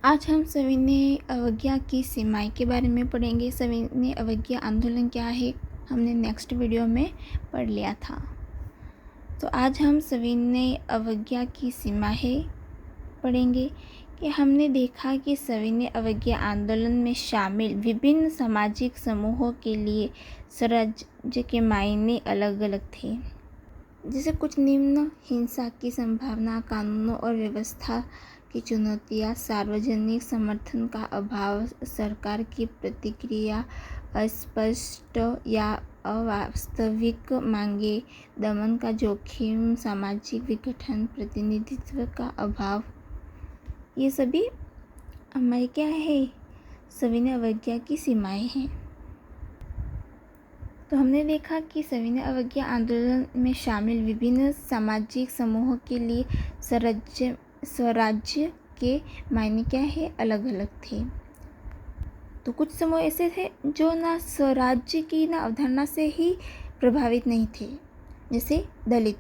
आज हम सविनय अवज्ञा की सीमाएं के बारे में पढ़ेंगे। सविनय अवज्ञा आंदोलन क्या है, हमने नेक्स्ट वीडियो में पढ़ लिया था। तो आज हम सविनय अवज्ञा की सीमाएं पढ़ेंगे कि हमने देखा कि सविनय अवज्ञा आंदोलन में शामिल विभिन्न सामाजिक समूहों के लिए स्वराज्य के मायने अलग अलग थे। जैसे कुछ निम्न: हिंसा की संभावना, कानूनों और व्यवस्था की चुनौतियाँ, सार्वजनिक समर्थन का अभाव, सरकार की प्रतिक्रिया अस्पष्ट या अवास्तविक मांगे, दमन का जोखिम, सामाजिक विघटन, प्रतिनिधित्व का अभाव। ये सभी हमारे क्या है, सविनय अवज्ञा की सीमाएं हैं। तो हमने देखा कि सविनय अवज्ञा आंदोलन में शामिल विभिन्न सामाजिक समूहों के लिए स्वराज्य के मायने क्या है, अलग अलग थे। तो कुछ समूह ऐसे थे जो ना स्वराज्य की ना अवधारणा से ही प्रभावित नहीं थे, जैसे दलित।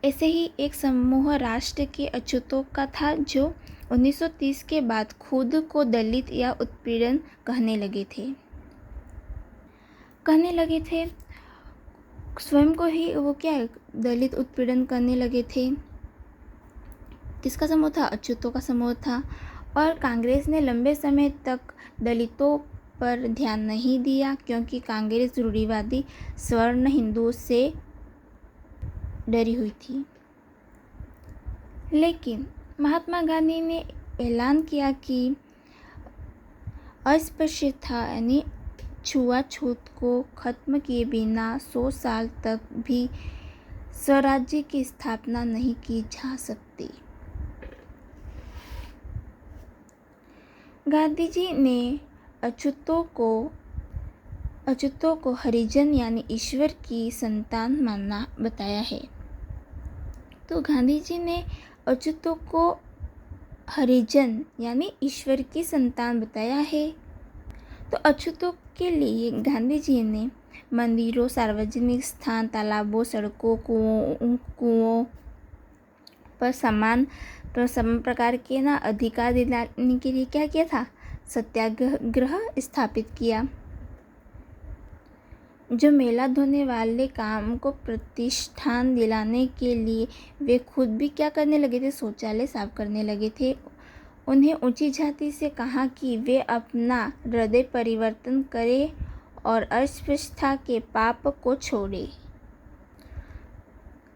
ऐसे ही एक समूह राष्ट्र के अछूतों का था जो 1930 के बाद खुद को दलित या उत्पीड़न कहने लगे थे। स्वयं को ही वो क्या दलित उत्पीड़न करने लगे थे। किसका समूह था? अछूतों का समूह था। और कांग्रेस ने लंबे समय तक दलितों पर ध्यान नहीं दिया क्योंकि कांग्रेस रूढ़िवादी स्वर्ण हिंदुओं से डरी हुई थी। लेकिन महात्मा गांधी ने ऐलान किया कि अस्पृश्यता यानी छुआछूत को खत्म किए बिना 100 साल तक भी स्वराज्य की स्थापना नहीं की जा सकती। गांधी जी ने अछूतों को हरिजन यानी ईश्वर की संतान मानना बताया है। तो गांधी जी ने अछूतों को हरिजन यानी ईश्वर की संतान बताया है। तो अछूतों के लिए गांधी जी ने मंदिरों, सार्वजनिक स्थान, तालाबों, सड़कों, कुओं पर समान प्रकार के अधिकार दिलाने के लिए क्या किया था? सत्याग्रह स्थापित किया। जो मेला धोने वाले काम को प्रतिष्ठान दिलाने के लिए वे खुद भी क्या करने लगे थे? शौचालय साफ करने लगे थे। उन्हें ऊंची जाति से कहा कि वे अपना हृदय परिवर्तन करें और अस्पृश्यता के पाप को छोड़े।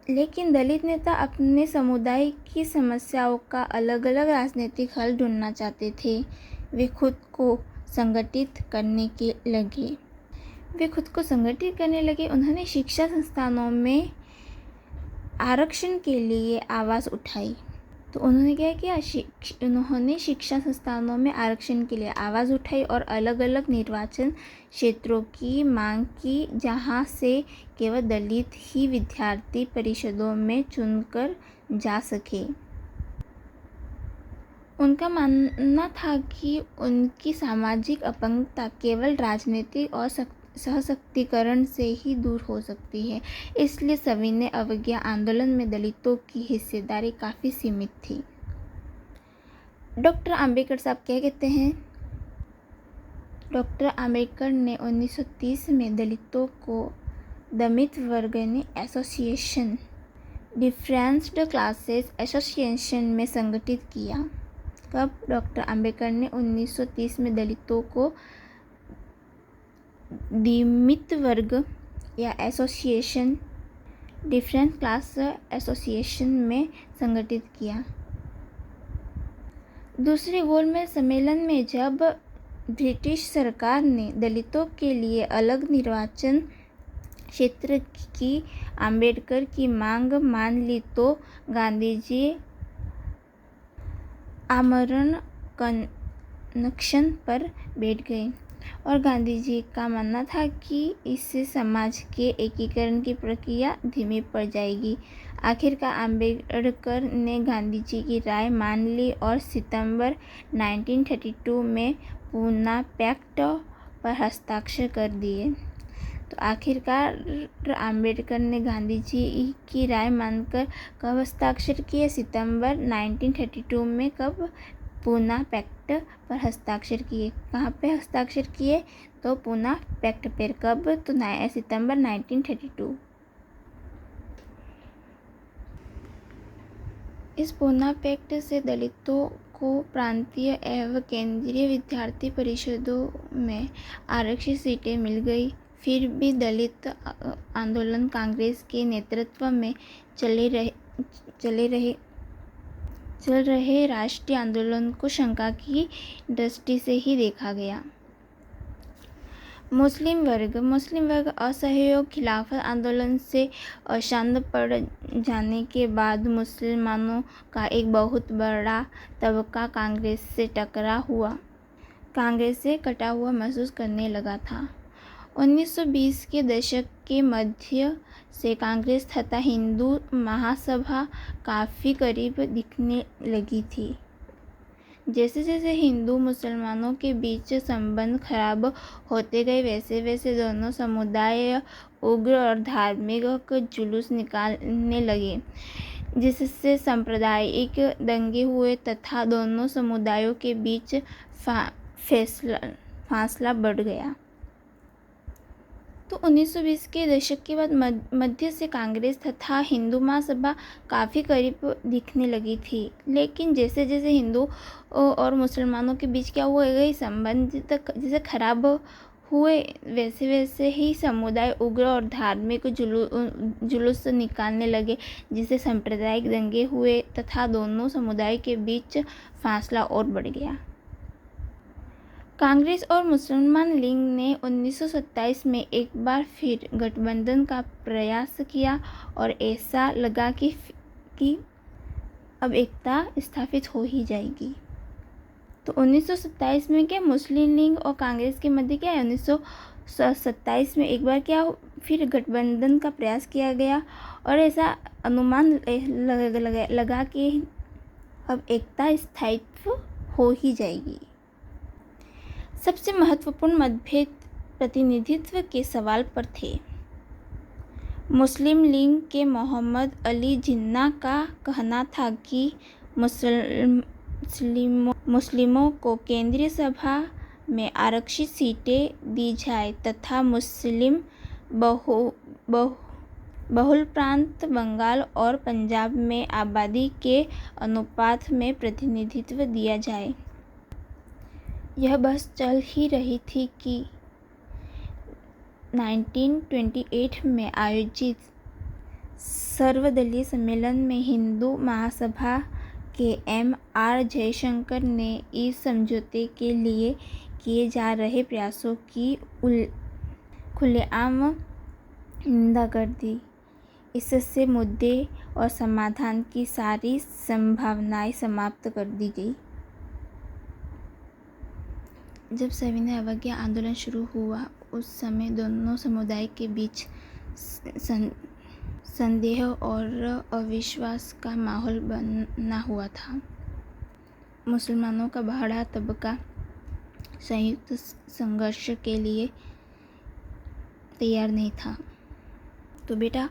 लेकिन दलित नेता अपने समुदाय की समस्याओं का अलग अलग राजनीतिक हल ढूंढना चाहते थे। वे खुद को संगठित करने लगे। उन्होंने शिक्षा संस्थानों में आरक्षण के लिए आवाज़ उठाई। तो उन्होंने क्या किया? उन्होंने शिक्षा संस्थानों में आरक्षण के लिए आवाज़ उठाई और अलग अलग निर्वाचन क्षेत्रों की मांग की जहां से केवल दलित ही विद्यार्थी परिषदों में चुनकर जा सके। उनका मानना था कि उनकी सामाजिक अपंगता केवल राजनीतिक और सशक्तिकरण से ही दूर हो सकती है। इसलिए सविनय अवज्ञा आंदोलन में दलितों की हिस्सेदारी काफ़ी सीमित थी। डॉक्टर आम्बेडकर साहब क्या कहते हैं? डॉक्टर आम्बेडकर ने 1930 में दलितों को दमित वर्ग एसोसिएशन, डिफरेंस्ड क्लासेस एसोसिएशन में संगठित किया। कब? डॉक्टर आम्बेडकर ने 1930 में दलितों को दमित वर्ग या एसोसिएशन, डिफरेंट क्लास एसोसिएशन में संगठित किया। दूसरे गोलमेज सम्मेलन में जब ब्रिटिश सरकार ने दलितों के लिए अलग निर्वाचन क्षेत्र की आम्बेडकर की मांग मान ली तो गांधी जी आमरण अनशन पर बैठ गए और गांधी जी का मानना था कि इससे समाज के एकीकरण की प्रक्रिया धीमी पड़ जाएगी। आखिरकार आम्बेडकर ने गांधी जी की राय मान ली और सितंबर 1932 में पूना पैक्ट पर हस्ताक्षर कर दिए। तो आखिरकार आम्बेडकर ने गांधी जी की राय मानकर कब हस्ताक्षर किए? सितंबर 1932 में। कब? पूना पैक्ट पर हस्ताक्षर किए। कहाँ पे हस्ताक्षर किए? तो पूना पैक्ट पर। कब? तो सितंबर 1932। इस पूना पैक्ट से दलितों को प्रांतीय एवं केंद्रीय विद्यार्थी परिषदों में आरक्षित सीटें मिल गई। फिर भी दलित आंदोलन कांग्रेस के नेतृत्व में चल रहे राष्ट्रीय आंदोलन को शंका की दृष्टि से ही देखा गया। मुस्लिम वर्ग असहयोग खिलाफत आंदोलन से अशांत पड़ जाने के बाद मुसलमानों का एक बहुत बड़ा तबका कांग्रेस से कटा हुआ महसूस करने लगा था। 1920 के दशक के मध्य से कांग्रेस तथा हिंदू महासभा काफ़ी करीब दिखने लगी थी। जैसे जैसे हिंदू मुसलमानों के बीच संबंध खराब होते गए वैसे वैसे दोनों समुदाय उग्र और धार्मिक जुलूस निकालने लगे, जिससे सांप्रदायिक दंगे हुए तथा दोनों समुदायों के बीच फासला बढ़ गया। तो 1920 के दशक के बाद मध्य से कांग्रेस तथा हिंदू महासभा काफ़ी करीब दिखने लगी थी। लेकिन जैसे जैसे हिंदू और मुसलमानों के बीच क्या हुआ गई संबंध जैसे खराब हुए वैसे वैसे ही समुदाय उग्र और धार्मिक जुलूस निकालने लगे, जिससे सांप्रदायिक दंगे हुए तथा दोनों समुदाय के बीच फासला और बढ़ गया। कांग्रेस और मुसलमान लीग ने 1927 में एक बार फिर गठबंधन का प्रयास किया और ऐसा लगा कि अब एकता स्थापित हो ही जाएगी। तो 1927 में क्या मुस्लिम लीग और कांग्रेस के मध्य क्या है 1927 में एक बार क्या फिर गठबंधन का प्रयास किया गया और ऐसा अनुमान लगा कि अब एकता स्थायित्व हो ही जाएगी। सबसे महत्वपूर्ण मतभेद प्रतिनिधित्व के सवाल पर थे। मुस्लिम लीग के मोहम्मद अली जिन्ना का कहना था कि मुस्लिमों को केंद्रीय सभा में आरक्षित सीटें दी जाए तथा मुस्लिम बहुल प्रांत बंगाल और पंजाब में आबादी के अनुपात में प्रतिनिधित्व दिया जाए। यह बहस चल ही रही थी कि 1928 में आयोजित सर्वदलीय सम्मेलन में हिंदू महासभा के M.R. जयशंकर ने इस समझौते के लिए किए जा रहे प्रयासों की खुलेआम निंदा कर दी। इससे मुद्दे और समाधान की सारी संभावनाएं समाप्त कर दी गई। जब सविनय अवज्ञा आंदोलन शुरू हुआ उस समय दोनों समुदाय के बीच संदेह और अविश्वास का माहौल बना हुआ था। मुसलमानों का बड़ा तबका संयुक्त संघर्ष के लिए तैयार नहीं था। तो बेटा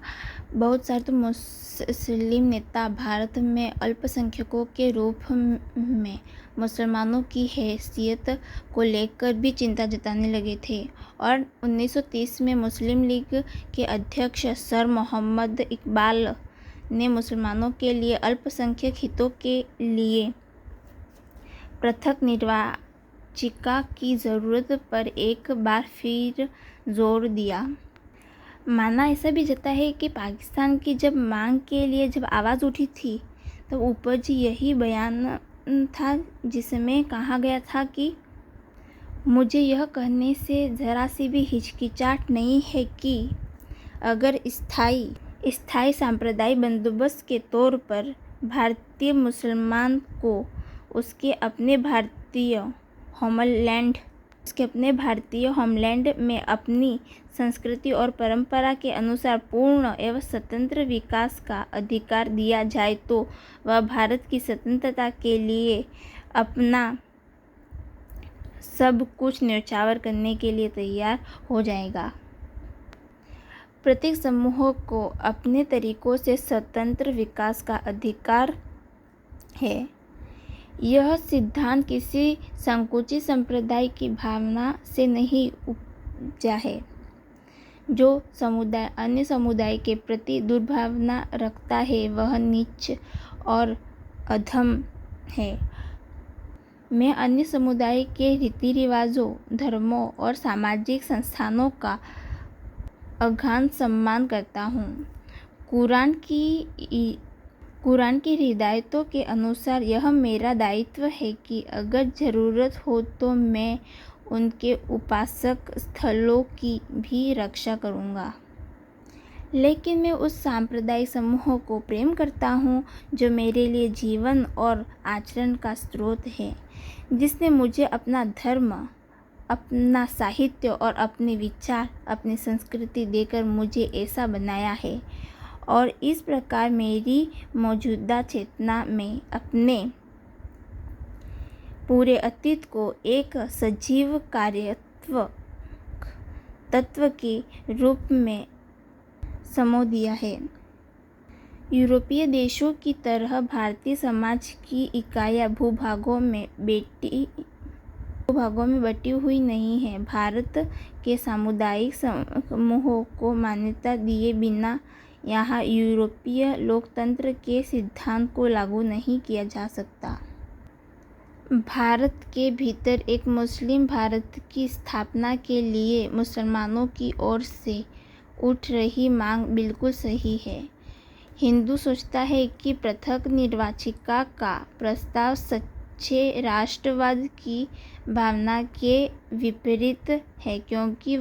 बहुत सारे तो मुस्लिम नेता भारत में अल्पसंख्यकों के रूप में मुसलमानों की हैसियत को लेकर भी चिंता जताने लगे थे और 1930 में मुस्लिम लीग के अध्यक्ष सर मोहम्मद इकबाल ने मुसलमानों के लिए अल्पसंख्यक हितों के लिए पृथक निर्वाचिका की ज़रूरत पर एक बार फिर जोर दिया। माना ऐसा भी जाता है कि पाकिस्तान की जब मांग के लिए जब आवाज़ उठी थी तब उपज यही बयान था जिसमें कहा गया था कि मुझे यह कहने से ज़रा सी भी हिचकिचाहट नहीं है कि अगर स्थायी सांप्रदायिक बंदोबस्त के तौर पर भारतीय मुसलमान को उसके अपने भारतीय होमलैंड में अपनी संस्कृति और परंपरा के अनुसार पूर्ण एवं स्वतंत्र विकास का अधिकार दिया जाए तो वह भारत की स्वतंत्रता के लिए अपना सब कुछ न्यौछावर करने के लिए तैयार हो जाएगा। प्रत्येक समूह को अपने तरीकों से स्वतंत्र विकास का अधिकार है। यह सिद्धांत किसी संकुचित संप्रदाय की भावना से नहीं उपजा है जो समुदाय अन्य समुदाय के प्रति दुर्भावना रखता है, वह नीच और अधम है। मैं अन्य समुदाय के रीति रिवाजों, धर्मों और सामाजिक संस्थानों का अगाध सम्मान करता हूँ। कुरान की हिदायतों के अनुसार यह मेरा दायित्व है कि अगर ज़रूरत हो तो मैं उनके उपासक स्थलों की भी रक्षा करूँगा। लेकिन मैं उस सांप्रदायिक समूह को प्रेम करता हूँ जो मेरे लिए जीवन और आचरण का स्रोत है, जिसने मुझे अपना धर्म, अपना साहित्य और अपने विचार, अपनी संस्कृति देकर मुझे ऐसा बनाया है और इस प्रकार मेरी मौजूदा चेतना में अपने पूरे अतीत को एक सजीव कार्यात्मक तत्व के रूप में समो दिया है। यूरोपीय देशों की तरह भारतीय समाज की इकाइयाँ भूभागों में बटी हुई नहीं है। भारत के सामुदायिक समूहों को मान्यता दिए बिना यहाँ यूरोपीय लोकतंत्र के सिद्धांत को लागू नहीं किया जा सकता। भारत के भीतर एक मुस्लिम भारत की स्थापना के लिए मुसलमानों की ओर से उठ रही मांग बिल्कुल सही है। हिंदू सोचता है कि पृथक निर्वाचिका का प्रस्ताव सच्चे राष्ट्रवाद की भावना के विपरीत है, क्योंकि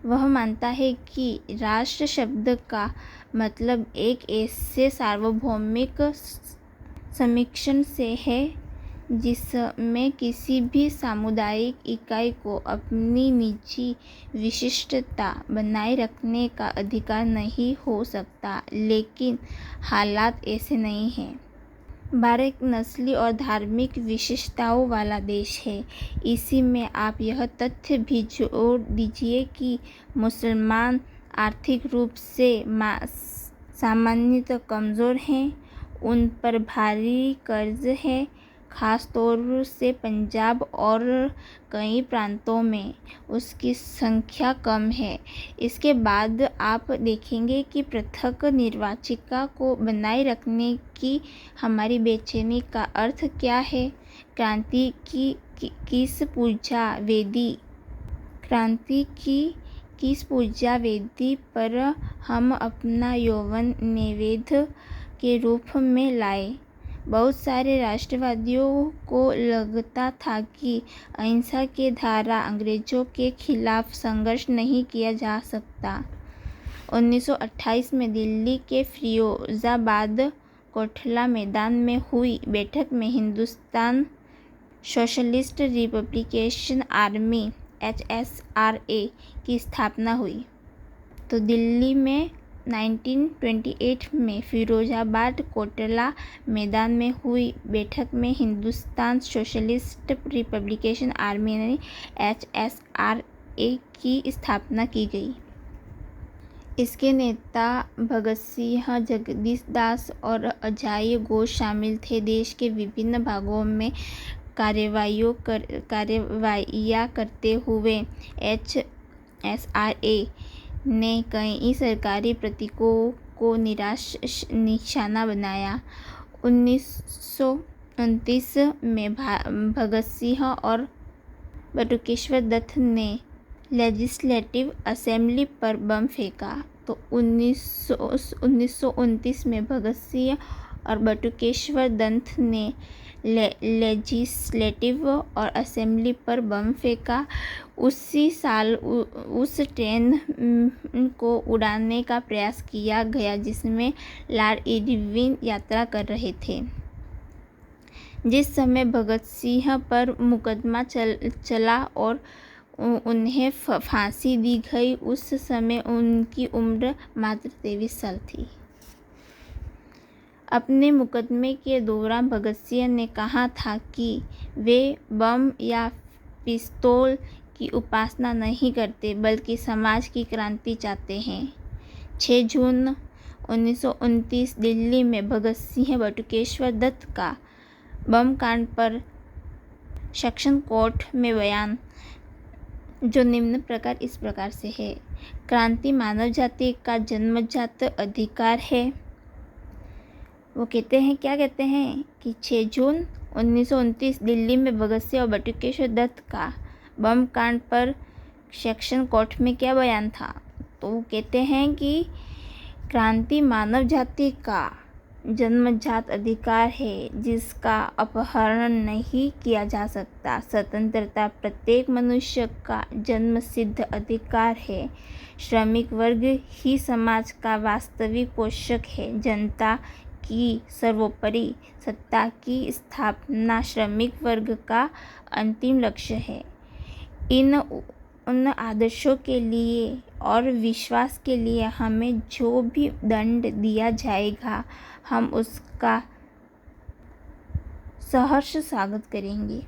वह मानता है कि राष्ट्र शब्द का मतलब एक ऐसे सार्वभौमिक समीक्षण से है जिसमें किसी भी सामुदायिक इकाई को अपनी निजी विशिष्टता बनाए रखने का अधिकार नहीं हो सकता। लेकिन हालात ऐसे नहीं हैं। भारत नस्ली और धार्मिक विशेषताओं वाला देश है। इसी में आप यह तथ्य भी जोड़ दीजिए कि मुसलमान आर्थिक रूप से सामान्यतः कमज़ोर हैं, उन पर भारी कर्ज है, ख़ास तौर से पंजाब और कई प्रांतों में उसकी संख्या कम है। इसके बाद आप देखेंगे कि पृथक निर्वाचिका को बनाए रखने की हमारी बेचैनी का अर्थ क्या है। क्रांति की किस पूजा वेदी पर हम अपना यौवन नैवेद्य के रूप में लाए। बहुत सारे राष्ट्रवादियों को लगता था कि अहिंसा के द्वारा अंग्रेजों के खिलाफ संघर्ष नहीं किया जा सकता। 1928 में दिल्ली के फिरोजाबाद कोटला मैदान में हुई बैठक में Hindustan socialist republication army HSRA की स्थापना हुई। तो दिल्ली में 1928 में फिरोजाबाद कोटला मैदान में हुई बैठक में हिंदुस्तान सोशलिस्ट रिपब्लिकेशन आर्मी यानी HSRA की स्थापना की गई। इसके नेता भगत सिंह, जगदीश दास और अजय घोष शामिल थे। देश के विभिन्न भागों में कार्रवाइयाँ करते हुए HSRA ने कई सरकारी प्रतीकों को निशाना बनाया। 1929 में भगत सिंह और बटुकेश्वर दत्त ने लेजिस्लेटिव असेंबली पर बम फेंका। तो 1929 में भगत सिंह और बटुकेश्वर दत्त ने लेजिस्लेटिव और असेंबली पर बम फेंका। उसी साल उस ट्रेन को उड़ाने का प्रयास किया गया जिसमें लॉर्ड इरविन यात्रा कर रहे थे। जिस समय भगत सिंह पर मुकदमा चला और उन्हें फांसी दी गई, उस समय उनकी उम्र मात्र 23 साल थी। अपने मुकदमे के दौरान भगत सिंह ने कहा था कि वे बम या पिस्तौल की उपासना नहीं करते, बल्कि समाज की क्रांति चाहते हैं। 6 जून 1929 दिल्ली में भगत सिंह बटुकेश्वर दत्त का बम कांड पर सेक्शन कोर्ट में बयान, जो निम्न प्रकार इस प्रकार से है। क्रांति मानव जाति का जन्मजात अधिकार है। वो कहते हैं, क्या कहते हैं कि 6 जून 1929 दिल्ली में भगत सिंह और बटुकेश्वर दत्त का बम कांड पर सेक्शन कोर्ट में क्या बयान था। तो वो कहते हैं कि क्रांति मानव जाति का जन्मजात अधिकार है जिसका अपहरण नहीं किया जा सकता। स्वतंत्रता प्रत्येक मनुष्य का जन्मसिद्ध अधिकार है। श्रमिक वर्ग ही समाज का वास्तविक पोषक है। जनता की सर्वोपरि सत्ता की स्थापना श्रमिक वर्ग का अंतिम लक्ष्य है। उन आदर्शों के लिए और विश्वास के लिए हमें जो भी दंड दिया जाएगा, हम उसका सहर्ष स्वागत करेंगे।